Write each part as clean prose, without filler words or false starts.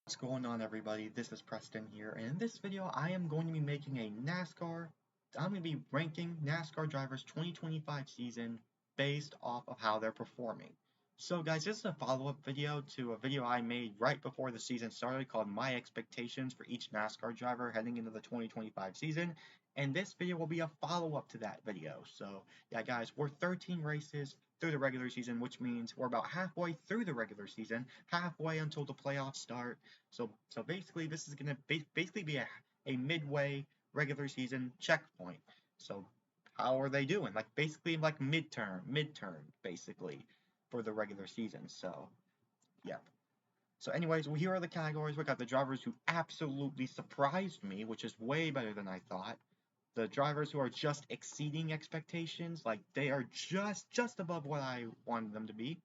What's going on, everybody? This is Preston here, and in this video I am going to be making a NASCAR. I'm going to be ranking NASCAR drivers 2025 season based off of how they're performing. So guys, this is a follow-up video to a video I made right before the season started called My Expectations for each NASCAR driver heading into the 2025 season, and this video will be a follow-up to that video. So yeah guys, we're 13 races through the regular season, which means we're about halfway through the regular season, halfway until the playoffs start. So basically, this is going to basically be a midway regular season checkpoint. So how are they doing? Like basically like midterm basically for the regular season. So yeah. So anyways, well, here are the categories. We got the drivers who absolutely surprised me, which is way better than I thought. The drivers who are just exceeding expectations, like they are just above what I wanted them to be.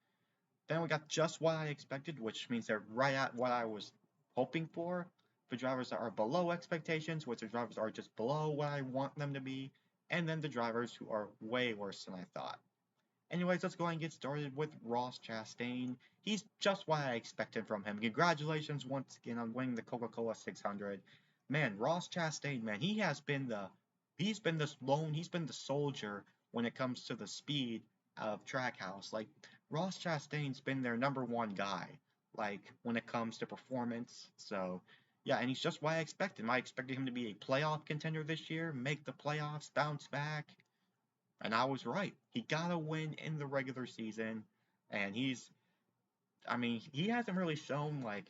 Then we got just what I expected, which means they're right at what I was hoping for. For drivers that are below expectations, which the drivers are just below what I want them to be. And then the drivers who are way worse than I thought. Anyways, let's go ahead and get started with Ross Chastain. He's just what I expected from him. Congratulations once again on winning the Coca-Cola 600. Man, Ross Chastain, man, he's been the soldier when it comes to the speed of Trackhouse. Like Ross Chastain's been their number one guy, like when it comes to performance. So yeah, and he's just what I expected. I expected him to be a playoff contender this year, make the playoffs, bounce back, and I was right. He got a win in the regular season, and I mean, he hasn't really shown like,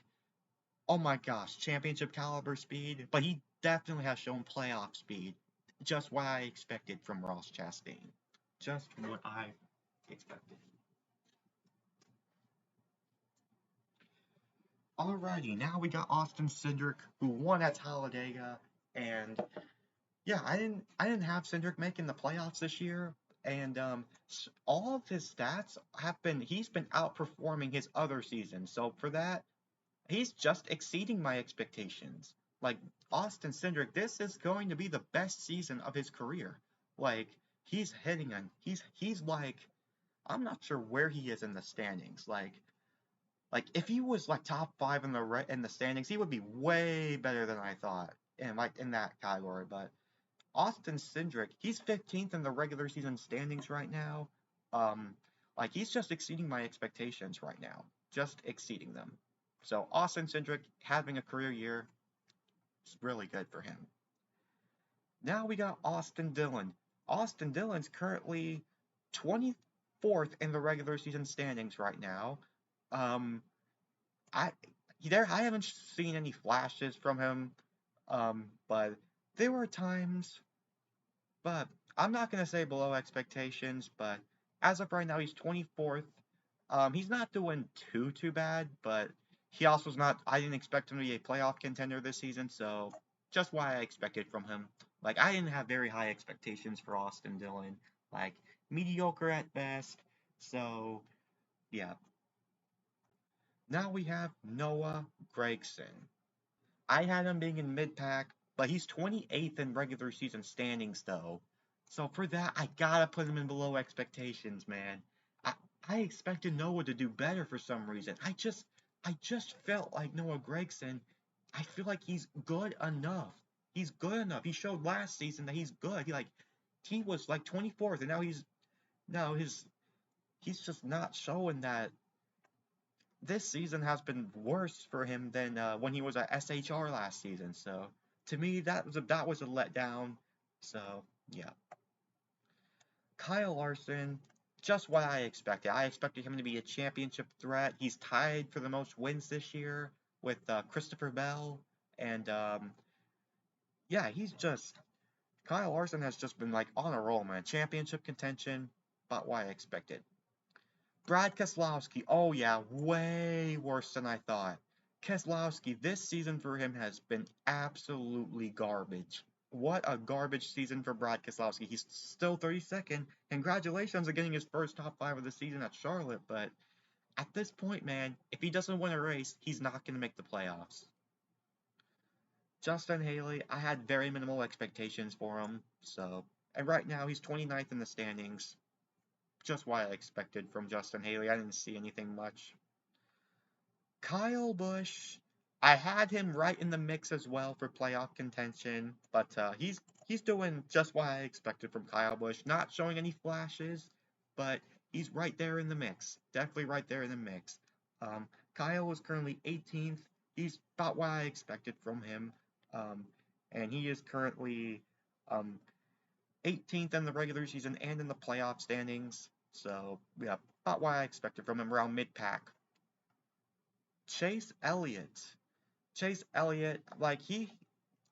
oh my gosh, championship caliber speed, but he definitely has shown playoff speed. Just what I expected from Ross Chastain. Just what I expected. Alrighty, now we got Austin Cindric, who won at Talladega, and yeah, I didn't have Cindric making the playoffs this year, and all of his stats he's been outperforming his other seasons. So for that, he's just exceeding my expectations. Like Austin Cindric, this is going to be the best season of his career. Like he's like I'm not sure where he is in the standings. Like if he was like top five in the standings, he would be way better than I thought. And like in that category, but Austin Cindric, he's 15th in the regular season standings right now. Um, like he's just exceeding my expectations right now, just exceeding them. So Austin Cindric having a career year, it's really good for him. Now we got Austin Dillon. Austin Dillon's currently 24th in the regular season standings right now. Um, I I haven't seen any flashes from him, but there were times. But I'm not going to say below expectations, but as of right now, he's 24th. He's not doing too bad, but he also is not. I didn't expect him to be a playoff contender this season, so just what I expected from him. Like I didn't have very high expectations for Austin Dillon, like mediocre at best. So yeah. Now we have Noah Gragson. I had him being in mid-pack, but he's 28th in regular season standings, though. So for that, I gotta put him in below expectations, man. I, I expected Noah to do better for some reason. I just felt like Noah Gregson, I feel like he's good enough. He's good enough. He showed last season that he's good. He was like 24th, and now he's just not showing that. This season has been worse for him than when he was at SHR last season. So to me, that was a letdown. So yeah, Kyle Larson, just what I expected. I expected him to be a championship threat. He's tied for the most wins this year with Christopher Bell, and yeah, he's just Kyle Larson has just been like on a roll, man. Championship contention, about what I expected. Brad Keselowski, oh yeah, way worse than I thought. Keselowski, this season for him has been absolutely garbage. What a garbage season for Brad Keselowski. He's still 32nd. Congratulations on getting his first top five of the season at Charlotte, but at this point, man, if he doesn't win a race, he's not going to make the playoffs. Justin Haley, I had very minimal expectations for him, so, and right now he's 29th in the standings. Just what I expected from Justin Haley. I didn't see anything much. Kyle Busch, I had him right in the mix as well for playoff contention, but he's doing just what I expected from Kyle Busch. Not showing any flashes, but he's right there in the mix. Definitely right there in the mix. Um, Kyle is currently 18th. He's about what I expected from him, um, and he is currently um, 18th in the regular season and in the playoff standings. So yeah, about what I expected from him around mid pack. Chase Elliott. Chase Elliott, like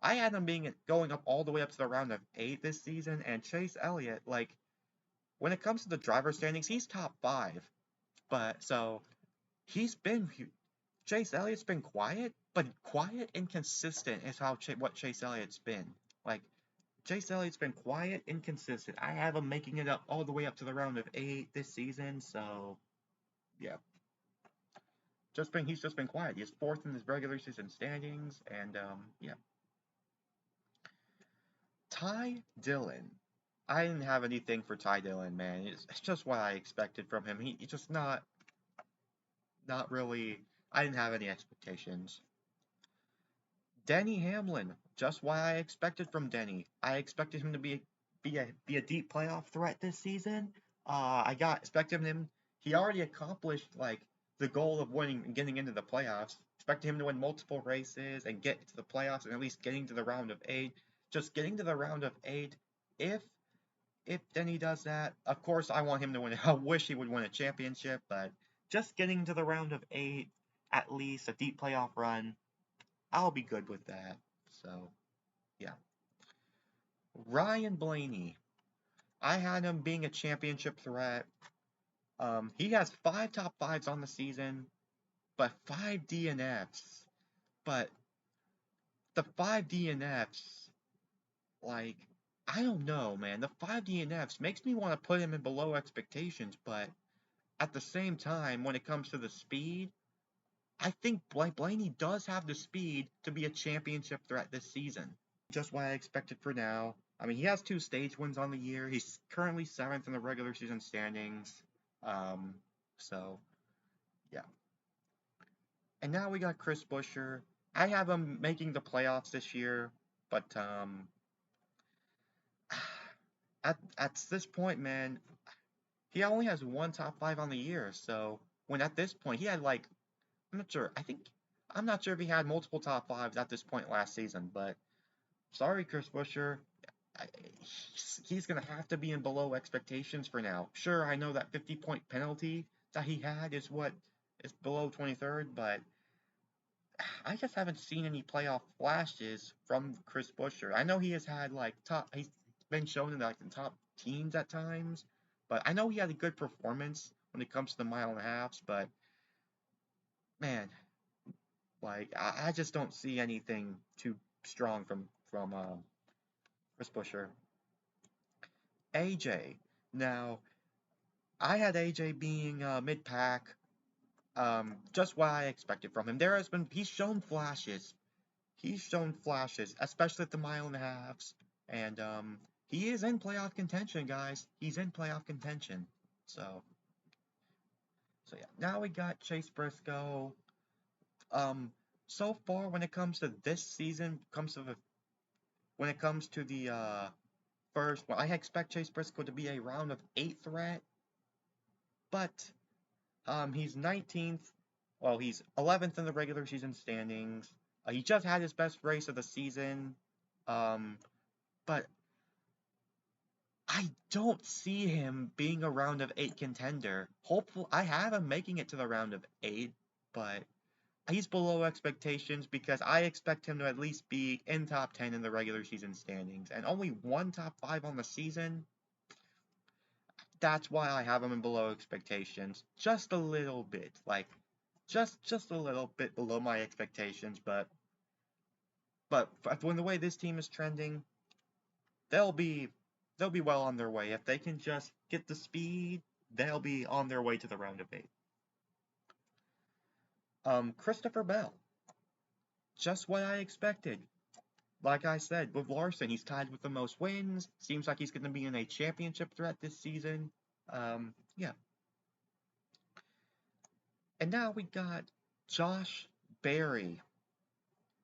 I had him being going up all the way up to the round of 8 this season, and Chase Elliott, like when it comes to the driver standings, he's top 5. But so he's been Chase Elliott's been quiet, but quiet and consistent is what Chase Elliott's been. Like Chase Elliott's been quiet and consistent. I have him making it up all the way up to the round of 8 this season, so yeah. He's just been quiet. He's 4th in his regular season standings, and yeah. Ty Dillon. I didn't have anything for Ty Dillon, man. It's just what I expected from him. He's just not really. I didn't have any expectations. Denny Hamlin, just what I expected from Denny. I expected him to be a deep playoff threat this season. Expected him. He already accomplished like the goal of winning and getting into the playoffs. Expected him to win multiple races and get to the playoffs and at least getting to the round of 8. Just getting to the round of 8. If if Denny does that, of course I want him to win. I wish he would win a championship, but just getting to the round of 8, at least a deep playoff run, I'll be good with that. So, yeah. Ryan Blaney. I had him being a championship threat. He has 5 top 5s on the season, but 5 DNFs. But the 5 DNFs, like, I don't know, man. The 5 DNFs makes me want to put him in below expectations, but at the same time, when it comes to the speed, I think Blaney does have the speed to be a championship threat this season. Just what I expected for now. I mean, he has 2 stage wins on the year. He's currently 7th in the regular season standings. Um, so, yeah. And now we got Chris Buescher. I have him making the playoffs this year, but at this point, man, he only has 1 top 5 on the year. So when at this point he had like I'm not sure. I'm not sure if he had multiple top 5s at this point last season, but sorry, Chris Buescher. He's going to have to be in below expectations for now. Sure, I know that 50-point penalty that he had is what is below 23rd, but I just haven't seen any playoff flashes from Chris Buescher. I know he has had like he's been shown in like the top teams at times, but I know he had a good performance when it comes to the mile and a halves, but man, like I just don't see anything too strong from Chris Buescher. AJ. Now I had AJ being mid pack. Just what I expected from him. He's shown flashes. He's shown flashes, especially at the mile and a halves, and he is in playoff contention, guys. He's in playoff contention. So yeah. Now we got Chase Briscoe. Um, so far when it comes to this season, when it comes to the first, well, I expect Chase Briscoe to be a round of 8 threat, but he's 19th. Well, he's 11th in the regular season standings. He just had his best race of the season, but I don't see him being a round of 8 contender. Hopefully, I have him making it to the round of 8, but he's below expectations because I expect him to at least be in top 10 in the regular season standings, and only 1 top 5 on the season. That's why I have him in below expectations, just a little bit, like just a little bit below my expectations. But when the way this team is trending, they'll be they'll be well on their way if they can just get the speed. They'll be on their way to the round of 8. Christopher Bell, just what I expected. Like I said, with Larson, he's tied with the most wins. Seems like he's going to be in a championship threat this season. Yeah. And now we got Josh Berry.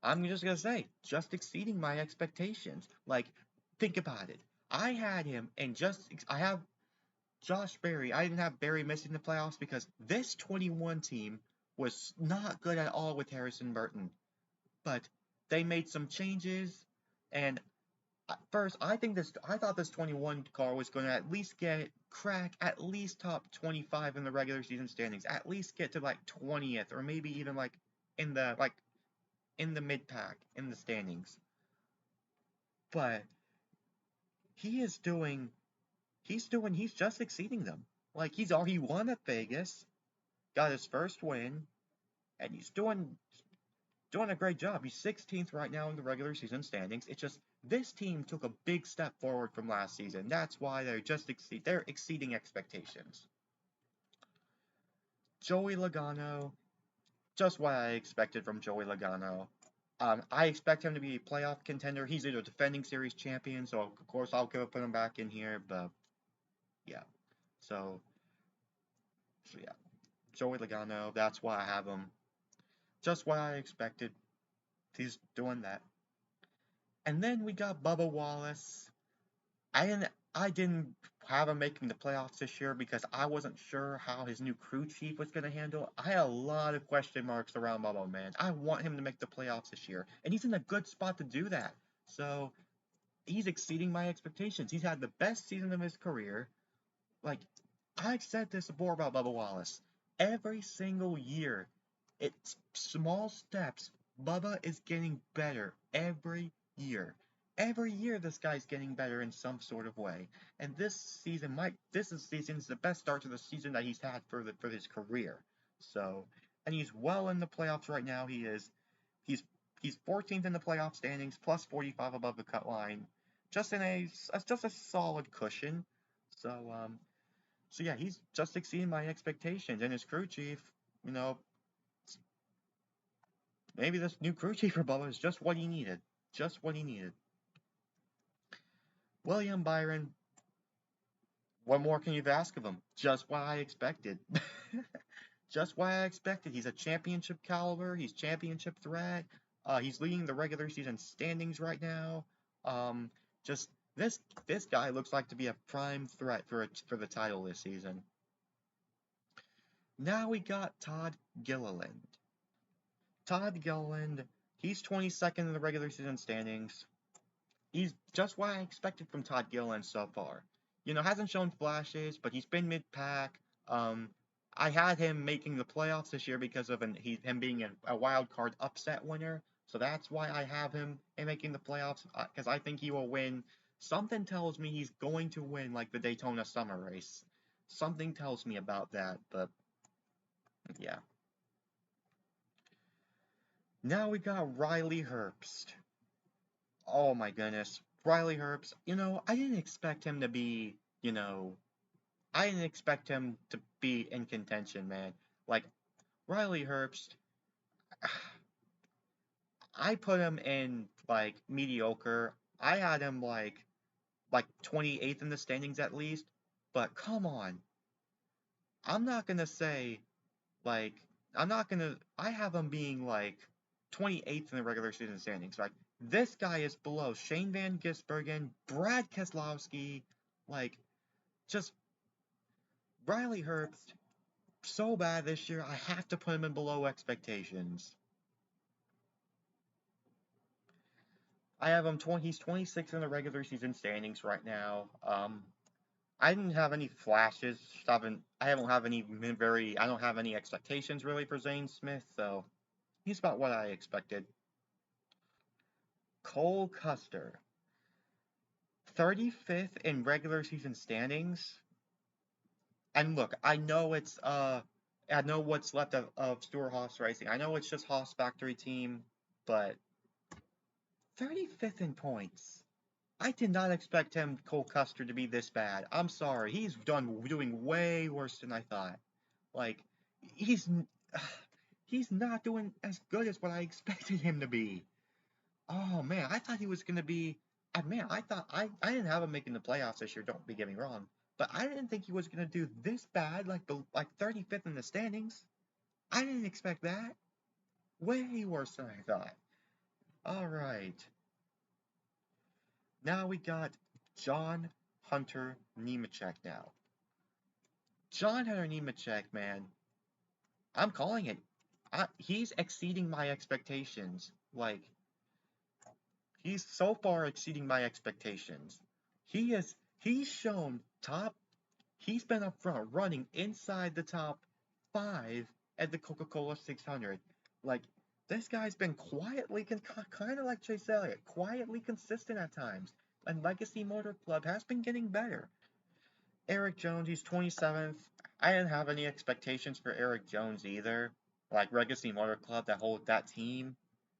I'm just gonna say, just exceeding my expectations. Like, think about it. I had him, and I have Josh Berry. I didn't have Berry missing the playoffs because this 21 team was not good at all with Harrison Burton. But they made some changes, and first, I thought this 21 car was going to at least crack at least top 25 in the regular season standings, at least get to like 20th or maybe even in the like in the mid pack in the standings. But he is doing he's just exceeding them. Like he's already won at Vegas, got his first win, and he's doing a great job. He's 16th right now in the regular season standings. It's just this team took a big step forward from last season. That's why they're exceeding expectations. Joey Logano, just what I expected from Joey Logano. I expect him to be a playoff contender. He's a defending series champion, so of course I'll put him back in here. But yeah, so yeah, Joey Logano. That's why I have him. Just what I expected. He's doing that. And then we got Bubba Wallace. I didn't have him making the playoffs this year because I wasn't sure how his new crew chief was going to handle it. I had a lot of question marks around Bubba, man. I want him to make the playoffs this year, and he's in a good spot to do that. So he's exceeding my expectations. He's had the best season of his career. Like, I've said this before about Bubba Wallace. Every single year, it's small steps. Bubba is getting better every year. Every year, this guy's getting better in some sort of way. And this season's the best start to the season that he's had for his career. So, and he's well in the playoffs right now. He's he's 14th in the playoff standings, plus 45 above the cut line. Just a solid cushion. So so yeah, he's just exceeding my expectations. And his crew chief, you know, maybe this new crew chief for Bubba is just what he needed. Just what he needed. William Byron, what more can you ask of him? Just what I expected. Just what I expected. He's a championship caliber. He's championship threat. He's leading the regular season standings right now. Um, just this guy looks like to be a prime threat for the title this season. Now we got Todd Gilliland. Todd Gilliland, he's 22nd in the regular season standings. He's just what I expected from Todd Gilliland so far. Hasn't shown flashes, but he's been mid-pack. Um, I had him making the playoffs this year because of him being a wild card upset winner. So that's why I have him in making the playoffs, because I think he will win. Something tells me he's going to win, like the Daytona Summer Race. Something tells me about that, but yeah. Now we got Riley Herbst. Oh my goodness. Riley Herbst, I didn't expect him to be, I didn't expect him to be in contention, man. Like, Riley Herbst, I put him in, like, mediocre. I had him, like 28th in the standings at least. But come on. I'm not gonna say, like, I have him being, like, 28th in the regular season standings. Like, this guy is below Shane Van Gisbergen, Brad Keselowski, like, just Riley Herbst, so bad this year, I have to put him in below expectations. I have him he's 26th in the regular season standings right now. I didn't have any flashes. I don't have any expectations really for Zane Smith, so he's about what I expected. Cole Custer, 35th in regular season standings. And look, I know what's left of Stewart Haas Racing. I know it's just Haas Factory Team, but 35th in points. I did not expect Cole Custer, to be this bad. I'm sorry. He's doing way worse than I thought. Like, he's he's not doing as good as what I expected him to be. Oh man, I thought he was gonna be. Man, I didn't have him making the playoffs this year. Don't be get me wrong, but I didn't think he was gonna do this bad. Like 35th in the standings. I didn't expect that. Way worse than I thought. Alright. Now we got John Hunter Nemechek now. John Hunter Nemechek, man. I'm calling it. He's exceeding my expectations. Like, he's so far exceeding my expectations. He's shown top. He's been up front running inside the top 5 at the Coca-Cola 600. Like, this guy's been quietly, kind of like Chase Elliott, quietly consistent at times. And Legacy Motor Club has been getting better. Eric Jones, he's 27th. I didn't have any expectations for Eric Jones either. Like Legacy Motor Club, that team.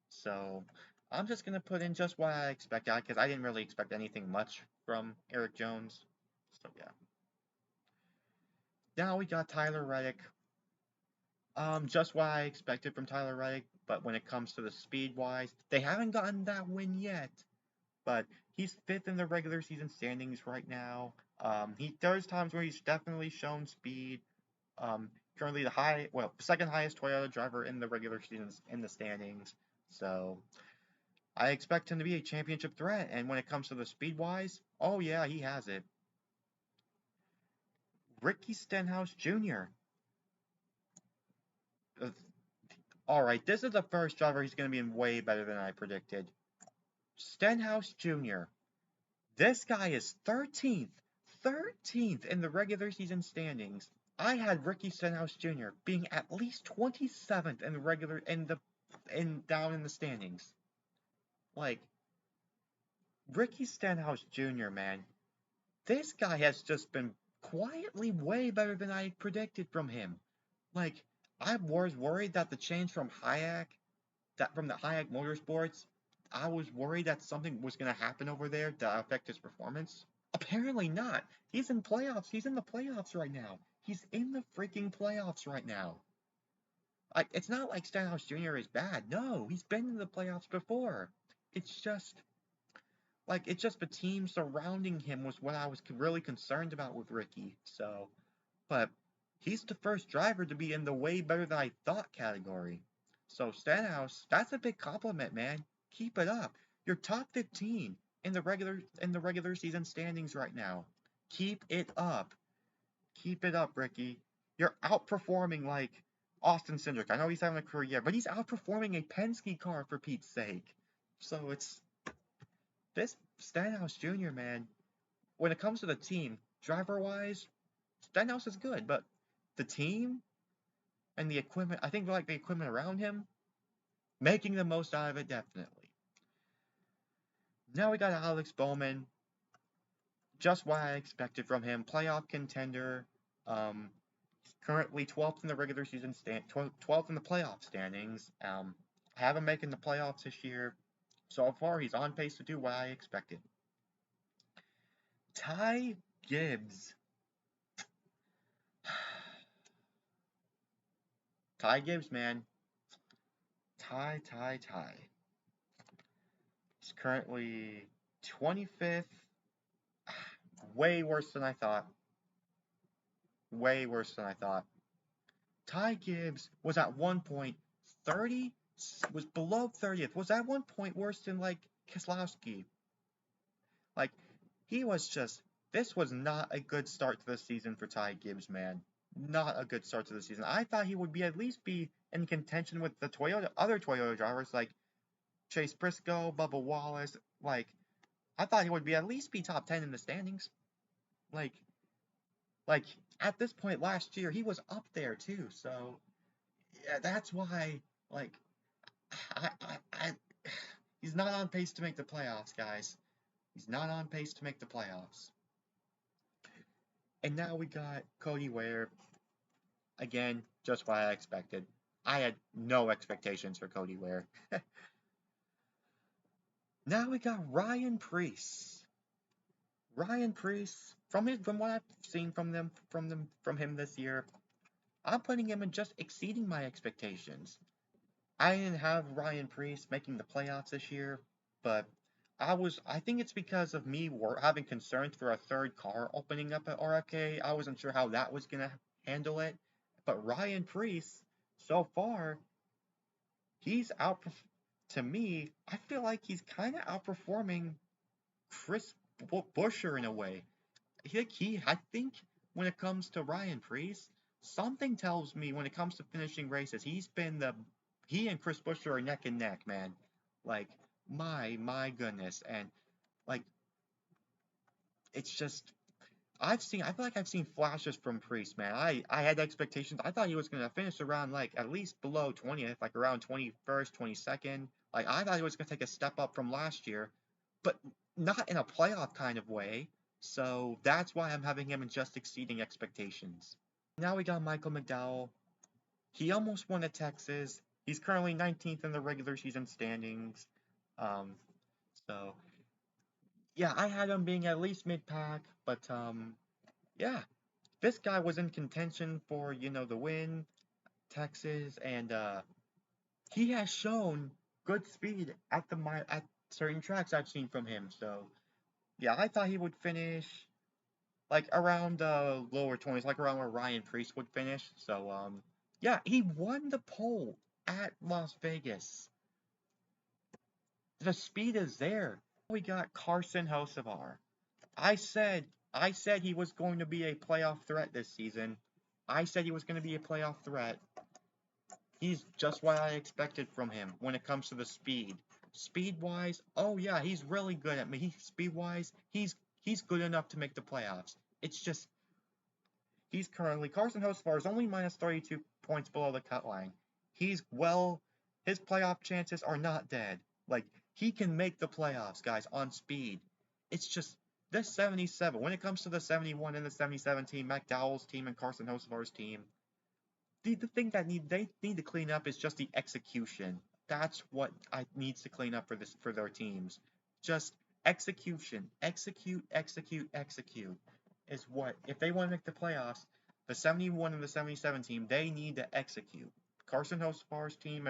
So I'm just gonna put in just what I expected because I didn't really expect anything much from Eric Jones. So yeah. Now we got Tyler Reddick. Just what I expected from Tyler Reddick, but when it comes to the speed wise, they haven't gotten that win yet. But he's 5th in the regular season standings right now. There's times where he's definitely shown speed. Currently second highest Toyota driver in the regular season in the standings. So I expect him to be a championship threat. And when it comes to the speed wise, oh yeah, he has it. Ricky Stenhouse Jr. Alright, this is the first driver he's going to be in way better than I predicted. Stenhouse Jr. This guy is 13th. 13th in the regular season standings. I had Ricky Stenhouse Jr. being at least 27th in the regular down in the standings. Like, Ricky Stenhouse Jr., man, this guy has just been quietly way better than I predicted from him. Like, I was worried that the change from from the Hayek Motorsports, I was worried that something was going to happen over there to affect his performance. Apparently not. He's in playoffs. He's in the playoffs right now. He's in the freaking playoffs right now. It's not like Stenhouse Jr. is bad. No, he's been in the playoffs before. It's just the team surrounding him was what I was really concerned about with Ricky. So, but he's the first driver to be in the way better than I thought category. So Stenhouse, that's a big compliment, man. Keep it up. You're top 15 in the regular season standings right now. Keep it up. Keep it up, Ricky. You're outperforming like Austin Cindric. I know he's having a career year, but he's outperforming a Penske car for Pete's sake. So it's this Stenhouse Jr., man. When it comes to the team, driver-wise, Stenhouse is good, but the team and the equipment, I think like the equipment around him, making the most out of it, definitely. Now we got Alex Bowman. Just what I expected from him. Playoff contender. Currently 12th in the regular season 12th in the playoff standings. Have him making the playoffs this year. So far, he's on pace to do what I expected. Ty Gibbs. Ty Gibbs, man. Ty. He's currently 25th. Way worse than I thought. Way worse than I thought. Ty Gibbs was at one point 30, was below 30th. Was at one point worse than like Keselowski. Like, this was not a good start to the season for Ty Gibbs, man. Not a good start to the season. I thought he would at least be in contention with the other Toyota drivers like Chase Briscoe, Bubba Wallace. Like, I thought he would at least be top 10 in the standings. Like, at this point last year, he was up there too. So, yeah, that's why, like, he's not on pace to make the playoffs, guys. He's not on pace to make the playoffs. And now we got Cody Ware. Again, just what I expected. I had no expectations for Cody Ware. Now we got Ryan Preece. Ryan Preece, from what I've seen from him this year, I'm putting him in just exceeding my expectations. I didn't have Ryan Preece making the playoffs this year, but I think it's because of me having concerns for a third car opening up at RFK. I wasn't sure how that was going to handle it. But Ryan Preece, so far, he's to me, I feel like he's kind of outperforming Chris Buescher in a way. I think when it comes to Ryan Preece, something tells me when it comes to finishing races, he and Chris Buescher are neck and neck, man. Like, my goodness. And, like, it's just, I feel like I've seen flashes from Priest, man. I had expectations. I thought he was going to finish around, like, at least below 20th, like around 21st, 22nd. Like, I thought he was going to take a step up from last year, but not in a playoff kind of way. So that's why I'm having him just exceeding expectations. Now we got Michael McDowell. He almost won at Texas. He's currently 19th in the regular season standings. Um, so yeah, I had him being at least mid-pack, but yeah, this guy was in contention for, the win, Texas, and he has shown good speed at certain tracks I've seen from him. So yeah, I thought he would finish like around lower 20s, like around where Ryan Preece would finish. So yeah, he won the pole at Las Vegas. The speed is there. We got Carson Hocevar. I said he was going to be a playoff threat this season. I said he was going to be a playoff threat. He's just what I expected from him when it comes to the speed. Speed-wise, oh yeah, he's really good at me. Speed-wise, he's good enough to make the playoffs. It's just Carson Hocevar is only minus 32 points below the cut line. His playoff chances are not dead. Like, he can make the playoffs, guys, on speed. It's just this 77. When it comes to the 71 and the 77 team, McDowell's team and Carson Hocevar's team, the thing that they need to clean up is just the execution. That's what I needs to clean up for their teams. Just execution, execute is what if they want to make the playoffs. The 71 and the 77 team, they need to execute. Carson Hocevar's team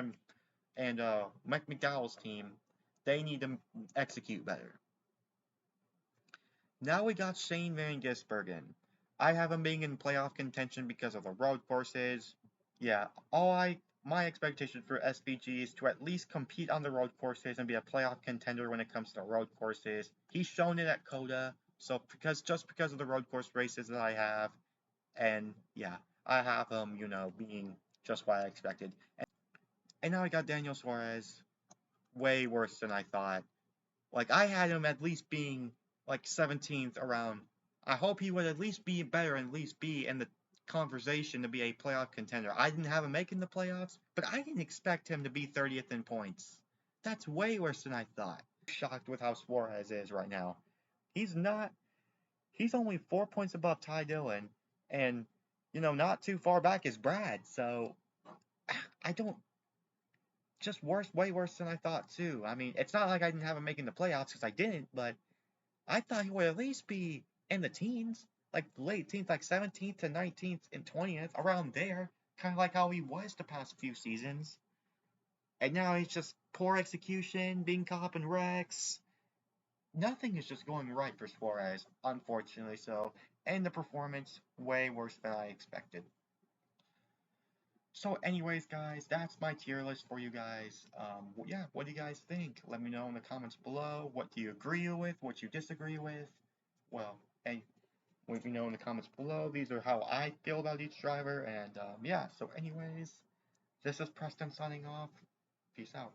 and Mike McDowell's team, they need to execute better. Now we got Shane Van Gisbergen. I have him being in playoff contention because of the road courses. Yeah, my expectation for SVG is to at least compete on the road courses and be a playoff contender when it comes to road courses. He's shown it at Coda, so because of the road course races that I have, and yeah, I have him, being just what I expected. And now I got Daniel Suarez, way worse than I thought. Like, I had him at least being, like, 17th around. I hope he would at least be better and at least be in the conversation to be a playoff contender. I didn't have him making the playoffs, but I didn't expect him to be 30th in points. That's way worse than I thought. I'm shocked with how Suarez is right now. He's not. He's only 4 points above Ty Dillon, and, not too far back is Brad, so I don't just worse, way worse than I thought too. I mean, it's not like I didn't have him making the playoffs because I didn't, but I thought he would at least be in the teens, like late teens, like 17th to 19th and 20th, around there, kind of like how he was the past few seasons. And now he's just poor execution, being caught up in wrecks. Nothing is just going right for Suarez, unfortunately so, and the performance way worse than I expected. So anyways, guys, that's my tier list for you guys. Yeah, what do you guys think? Let me know in the comments below. What do you agree with? What you disagree with? Well, and let me know in the comments below. These are how I feel about each driver. And yeah, so anyways, this is Preston signing off. Peace out.